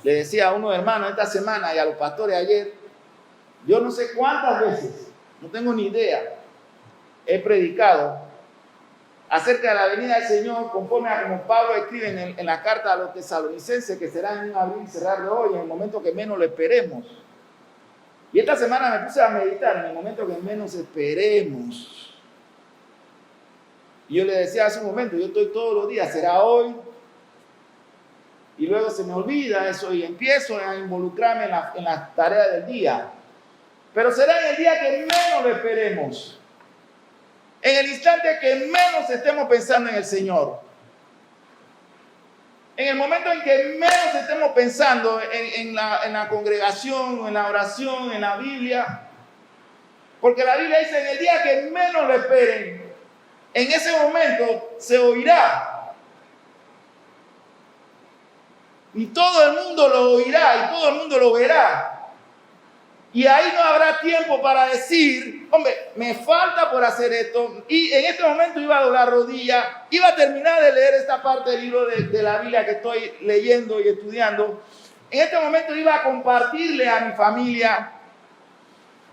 Le decía a unos hermanos esta semana y a los pastores ayer, yo no sé cuántas veces, no tengo ni idea, he predicado acerca de la venida del Señor, conforme a como Pablo escribe en la carta a los tesalonicenses, que será en un abrir y cerrar de hoy, en el momento que menos lo esperemos. Y esta semana me puse a meditar en el momento que menos esperemos. Y yo le decía hace un momento, yo estoy todos los días, será hoy. Y luego se me olvida eso y empiezo a involucrarme en las tareas del día. Pero será en el día que menos lo esperemos. En el instante que menos estemos pensando en el Señor. En el momento en que menos estemos pensando en la congregación, en la oración, en la Biblia. Porque la Biblia dice, en el día que menos lo esperen, en ese momento se oirá. Y todo el mundo lo oirá y todo el mundo lo verá. Y ahí no habrá tiempo para decir, hombre, me falta por hacer esto. Y en este momento iba a doblar rodillas, iba a terminar de leer esta parte del libro de la Biblia que estoy leyendo y estudiando. En este momento iba a compartirle a mi familia.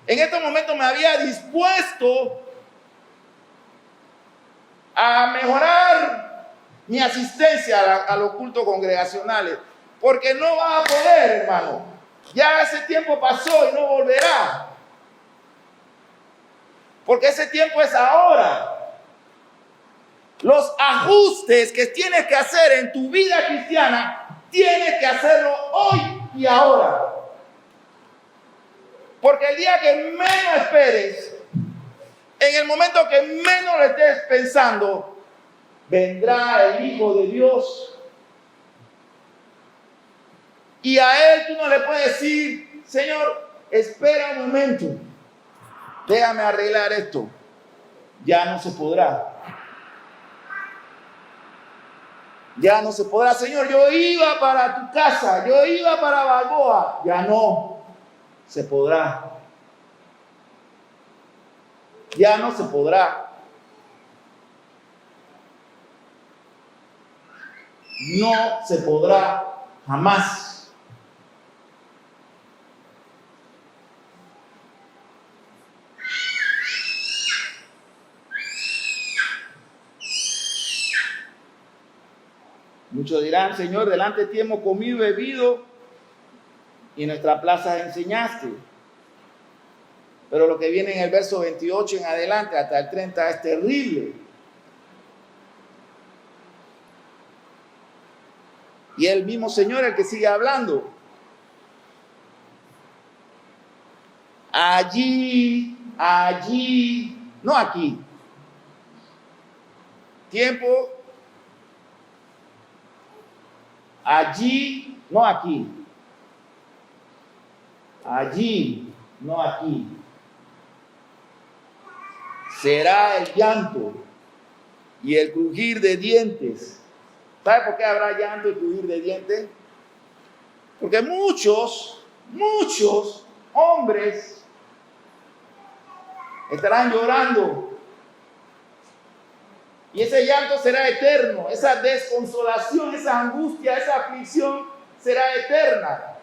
En este momento me había dispuesto a mejorar mi asistencia a los cultos congregacionales. Porque no va a poder, hermano. Ya ese tiempo pasó y no volverá. Porque ese tiempo es ahora. Los ajustes que tienes que hacer en tu vida cristiana, tienes que hacerlo hoy y ahora. Porque el día que menos esperes, en el momento que menos lo estés pensando, vendrá el Hijo de Dios. Y a Él tú no le puedes decir, Señor, espera un momento, déjame arreglar esto. Ya no se podrá. Ya no se podrá. Señor, yo iba para tu casa, yo iba para Balboa. Ya no se podrá. Ya no se podrá. No se podrá jamás. Muchos dirán, Señor, delante de ti hemos comido y bebido y en nuestra plaza enseñaste. Pero lo que viene en el verso 28 en adelante hasta el 30 es terrible. Y el mismo Señor el que sigue hablando. Allí, no aquí. Tiempo. Allí, no aquí. Allí, no aquí. Será el llanto y el crujir de dientes. ¿Sabe por qué habrá llanto y crujir de dientes? Porque muchos hombres estarán llorando. Y ese llanto será eterno, esa desconsolación, esa angustia, esa aflicción será eterna.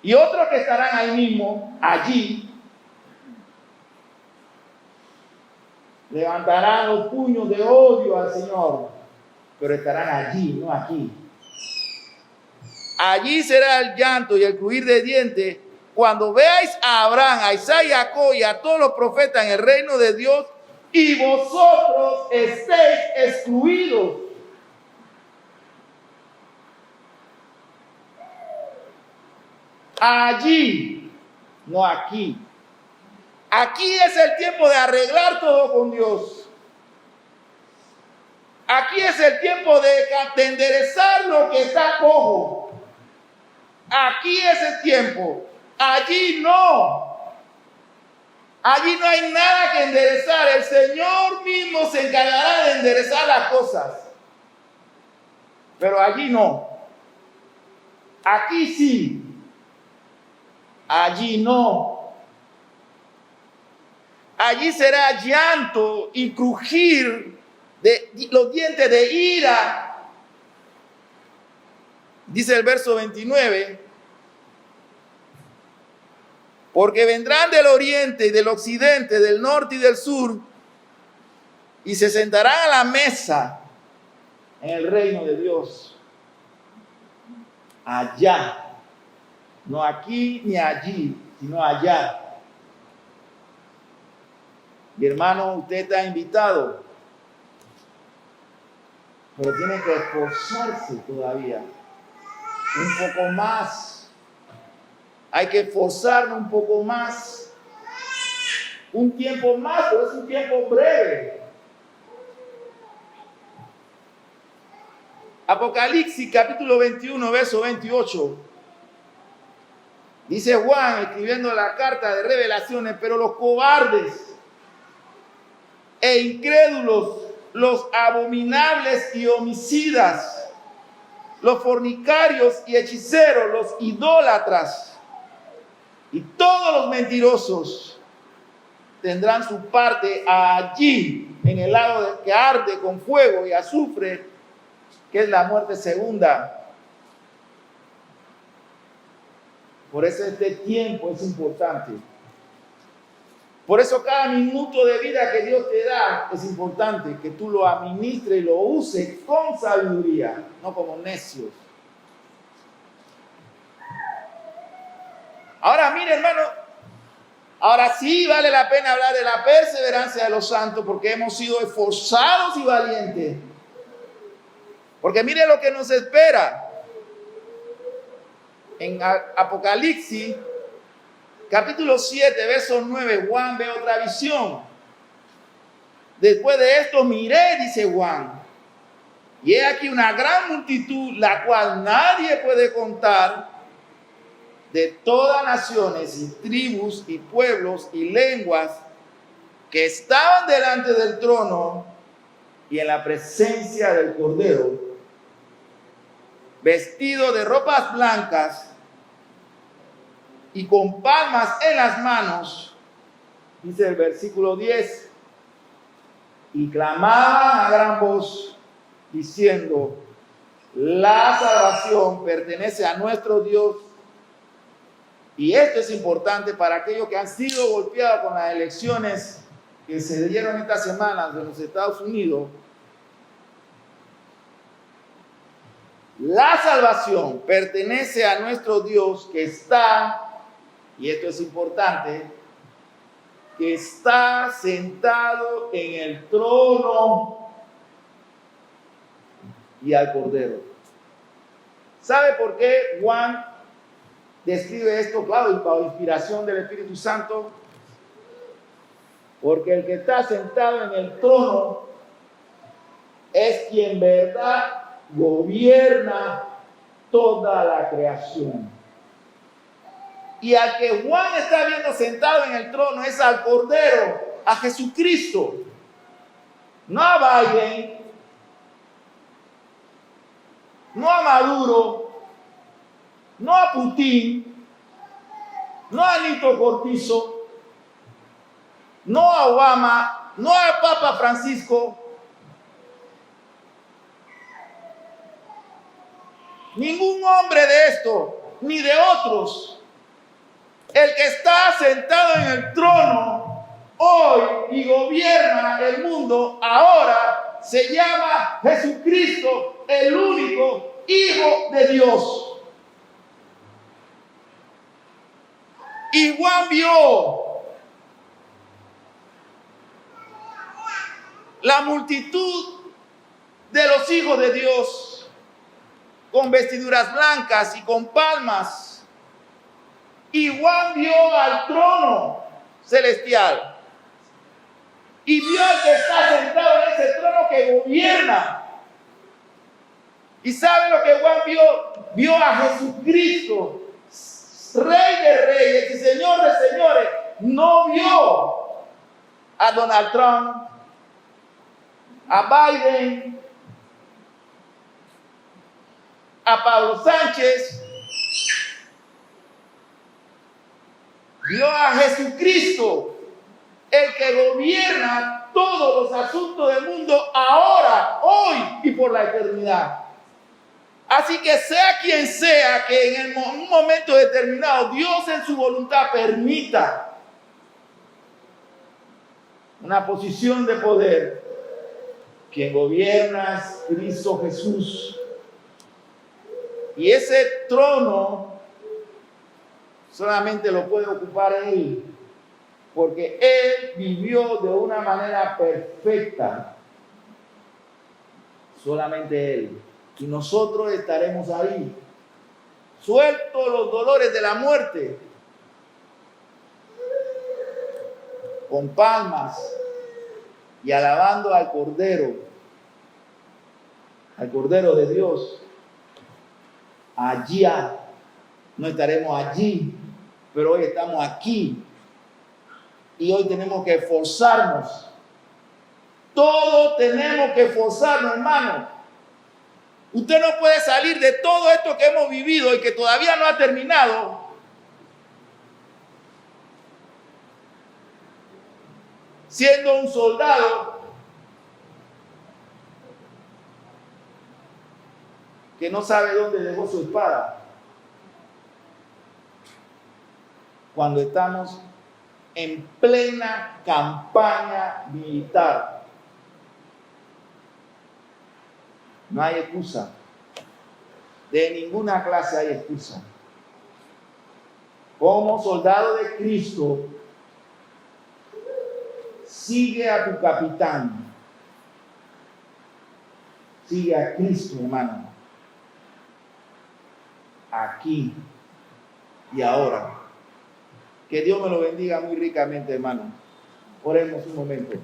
Y otros que estarán ahí mismo, allí, levantarán los puños de odio al Señor, pero estarán allí, no aquí. Allí será el llanto y el crujir de dientes cuando veáis a Abraham, a Isaac y a Jacob y a todos los profetas en el reino de Dios, y vosotros estéis excluidos. Allí, no aquí. Aquí es el tiempo de arreglar todo con Dios. Aquí es el tiempo de enderezar lo que está cojo. Aquí es el tiempo. Allí no. Allí no hay nada que enderezar. El Señor mismo se encargará de enderezar las cosas. Pero allí no. Aquí sí. Allí no. Allí será llanto y crujir de los dientes de ira. Dice el verso 29. Porque vendrán del oriente y del occidente, del norte y del sur, y se sentarán a la mesa en el reino de Dios. Allá. No aquí ni allí, sino allá. Mi hermano, usted está invitado, pero tiene que esforzarse todavía. Un poco más. Hay que esforzarnos un poco más. Un tiempo más, pero es un tiempo breve. Apocalipsis capítulo 21, verso 28. Dice Juan, escribiendo la carta de revelaciones, pero los cobardes e incrédulos, los abominables y homicidas, los fornicarios y hechiceros, los idólatras y todos los mentirosos tendrán su parte allí, en el lago que arde con fuego y azufre, que es la muerte segunda. Por eso este tiempo es importante. Por eso cada minuto de vida que Dios te da es importante que tú lo administres y lo uses con sabiduría, no como necios. Ahora mire, hermano, ahora sí vale la pena hablar de la perseverancia de los santos porque hemos sido esforzados y valientes. Porque mire lo que nos espera. En Apocalipsis, capítulo 7, verso 9, Juan ve otra visión. Después de esto miré, dice Juan, y he aquí una gran multitud, la cual nadie puede contar, de todas naciones y tribus y pueblos y lenguas, que estaban delante del trono y en la presencia del Cordero, vestido de ropas blancas y con palmas en las manos, dice el versículo 10, y clamaban a gran voz, diciendo: la salvación pertenece a nuestro Dios. Y esto es importante para aquellos que han sido golpeados con las elecciones que se dieron esta semana en los Estados Unidos. La salvación pertenece a nuestro Dios, que está, y esto es importante, que está sentado en el trono y al Cordero. ¿Sabe por qué Juan describe esto? Claro, y bajo inspiración del Espíritu Santo. Porque el que está sentado en el trono es quien, verdad, gobierna toda la creación. Y al que Juan está viendo sentado en el trono es al Cordero, a Jesucristo, no a Biden, no a Maduro, no a Putin, no a Nito Cortizo, no a Obama, no al Papa Francisco, ningún hombre de esto, ni de otros. El que está sentado en el trono hoy y gobierna el mundo ahora se llama Jesucristo, el único Hijo de Dios. Y Juan vio la multitud de los hijos de Dios con vestiduras blancas y con palmas. Y Juan vio al trono celestial. Y vio al que está sentado en ese trono que gobierna. ¿Y sabe lo que Juan vio? Vio a Jesucristo, Rey de reyes y Señor de señores. No vio a Donald Trump, a Biden, a Pablo Sánchez. Vio a Jesucristo, el que gobierna todos los asuntos del mundo ahora, hoy y por la eternidad. Así que sea quien sea que en un momento determinado Dios en su voluntad permita una posición de poder, quien gobierna es Cristo Jesús. Y ese trono solamente lo puede ocupar Él, porque Él vivió de una manera perfecta. Solamente Él. Y nosotros estaremos ahí, sueltos los dolores de la muerte, con palmas y alabando al Cordero de Dios. Allá, no estaremos allí, pero hoy estamos aquí. Y hoy tenemos que esforzarnos. Todos tenemos que esforzarnos, hermano. Usted no puede salir de todo esto que hemos vivido y que todavía no ha terminado siendo un soldado que no sabe dónde dejó su espada. Cuando estamos en plena campaña militar. No hay excusa. De ninguna clase hay excusa. Como soldado de Cristo, sigue a tu capitán. Sigue a Cristo, hermano. Aquí, y ahora. Que Dios me lo bendiga muy ricamente, hermano. Oremos un momento.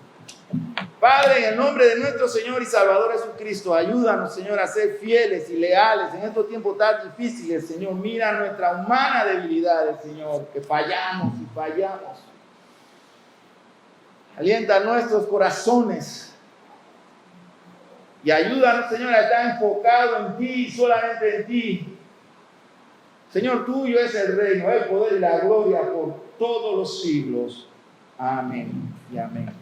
Padre, en el nombre de nuestro Señor y Salvador Jesucristo, ayúdanos, Señor, a ser fieles y leales en estos tiempos tan difíciles, Señor. Mira nuestra humana debilidades, Señor, que fallamos y fallamos. Alienta nuestros corazones y ayúdanos, Señor, a estar enfocado en ti, solamente en ti. Señor, tuyo es el reino, el poder y la gloria por todos los siglos. Amén y amén.